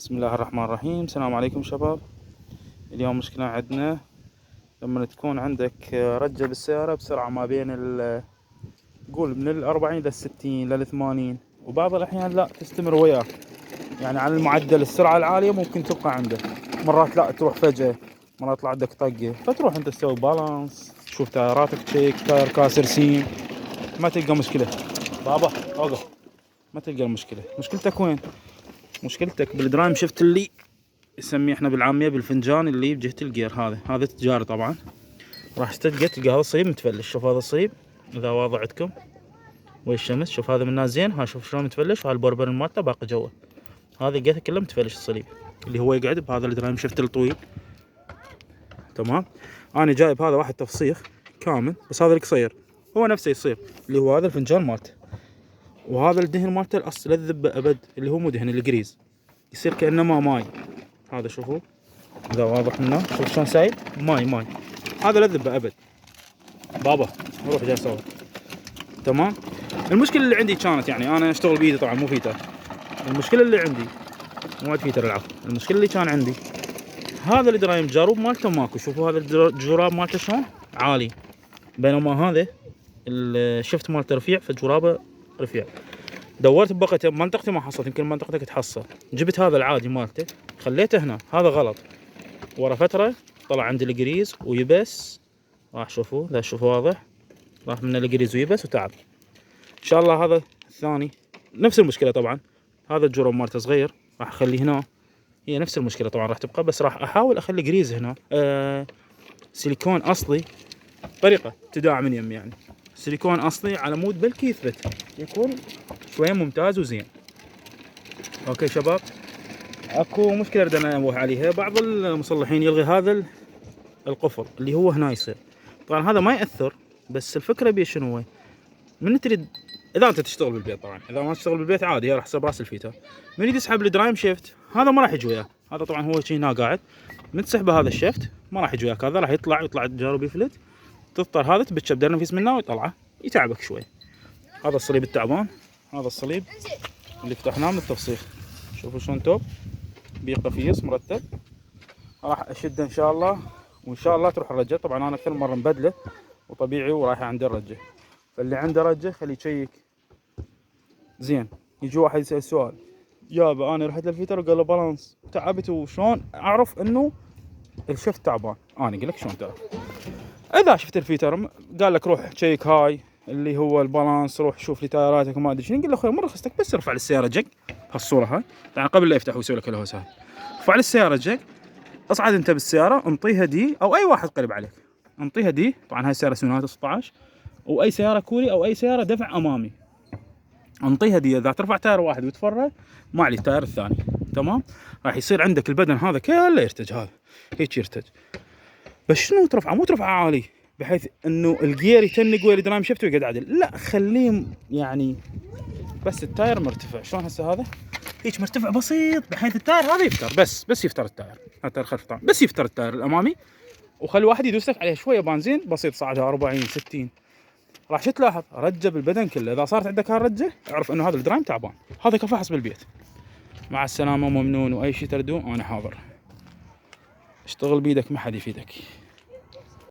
بسم الله الرحمن الرحيم. السلام عليكم شباب. اليوم مشكلة عندنا لما تكون عندك رجة بالسيارة بسرعة ما بين قول من 40 لل60 لل80، وبعض الأحيان لا تستمر وياك، يعني على المعدل السرعة العالية ممكن تبقى عندك، مرات لا تروح فجأة، مرات يطلع عندك طقة، فتروح أنت تسوي بالانس، تشوف تايراتك تشيك، تاير كاسر سين، ما تلقى مشكلة. بابا اوقف، ما تلقى المشكلة. مشكلتك وين؟ مشكلتك بالدرايم شفت اللي نسميه احنا بالعامية بالفنجان اللي بجهة الجير. هذا تجاري طبعا، راح تلقى هذا الصليب متفلش. شوف هذا الصليب اذا واضح عندكم ويا الشمس، شوف هذا من زين، ها شوف شلون متفلش، وهذا البربر مالته باقي جوا، هذا لقيته كله متفلش الصليب اللي هو يقعد بهذا الدرايم شفت الطويل. تمام، انا جايب هذا واحد تفسيخ كامل، بس هذا القصير هو نفسه يصير اللي هو هذا الفنجان مالته، وهذا الدهن مالته الاصل الذب ابد اللي هو مو دهن الجريز، يصير كانما ماي. هذا شوفوا اذا واضح منه، شوف شلون سايل ماي، هذا لا ذبه ابد. بابا روح جاي صور. تمام، المشكله اللي عندي كانت، يعني انا اشتغل بايدي طبعا مو فيتر، المشكله اللي عندي مو فيتر العفو، المشكله اللي كان عندي هذا الدرايم جاروب مالته ماكو. شوفوا هذا الجراب مالته شلون عالي، بينما هذا الشفت مالته رفيع، فجرابه رفيع. دورت ببقته بمنطقتي ما حصلت، يمكن منطقتك تحصل. جبت هذا العادي مالته خليته هنا، هذا غلط. ورا فتره طلع عندي الجريز ويبس، راح شوفوا لا شوفوا واضح، راح من الجريز ويبس وتعب. ان شاء الله هذا الثاني نفس المشكله طبعا، هذا الجراب مالته صغير راح اخليه هنا، هي نفس المشكله طبعا راح تبقى، بس راح احاول اخلي جريز هنا سيليكون اصلي، طريقه ابتداع من يم، يعني سيليكون اصلي على مود بلكي يثبت، يكون شويه ممتاز وزين. اوكي شباب، اكو مشكله بدنا ننوه عليها. بعض المصلحين يلغي هذا القفل اللي هو هنا يصير، طبعا هذا ما ياثر، بس الفكره بيه شنو هو، من تريد اذا انت تشتغل بالبيت، طبعا اذا ما تشتغل بالبيت عادي راح حسب راس الفيتر، من يريد يسحب الدرايم شيفت هذا ما راح يجي وياه، هذا طبعا هو شي هنا قاعد، من تسحبه هذا الشيفت ما راح يجي وياك، هذا راح يطلع الجارب يفلت، تضطر هذا تبتش بدر نفيس منه ويطلعه يتعبك شوي. هذا الصليب التعبان، هذا الصليب اللي فتحناه من التفسيخ، شوفوا شلون توب بيه قفيص مرتب، راح اشده ان شاء الله، وان شاء الله تروح الرجه. طبعا انا كل مره مبدله وطبيعي ورايح عند الرجه، فاللي عنده رجه خليه يشيك زين. يجي واحد يسال سؤال، يابا انا رحت للفيتر وقال له بالانس تعبت، وشلون اعرف انه الشفت تعبان؟ انا اقول لك شلون تعرف، اذا شفت الفيتر قال لك روح تشيك هاي اللي هو البالانس، روح شوف لي تايراتك وما ادري شنو، قل له اخوي مره خستك بس ارفع للسياره جك هالصوره هاي، يعني قبل لا يفتح ويسوي لك الهوس هاي، ارفع للسياره جك، اصعد انت بالسياره انطيها دي، او اي واحد قريب عليك انطيها دي، طبعا هاي السياره سوناتا 16 او اي سياره كوري او اي سياره دفع امامي، انطيها دي، اذا ترفع تاير واحد وتفرج ما عليه التاير الثاني. تمام، راح يصير عندك البدن هذا كله يرتج، هذا هيك يرتج، بس شنو ترفعه؟ مو ترفعه عالي بحيث انه الجير يتنق ويا الدرايم شفت ويقعد عدل، لا خليه يعني بس التاير مرتفع. شلون هسه هذا هيك مرتفع بسيط، بحيث التاير هذا يفتر، بس يفتر التاير، التاير خلف طبعا بس يفتر التاير الامامي، وخلي واحد يدوس لك عليه شويه بنزين بسيط، صعدها 40 60، راح شو تلاحظ؟ رجه بالبدن كله. اذا صارت عندك هالرجه اعرف انه هذا الدرايم تعبان. هذا كفحص بالبيت. مع السلامه، ممنون، واي شيء تردون انا حاضر. اشتغل بيدك ما حد يفيدك.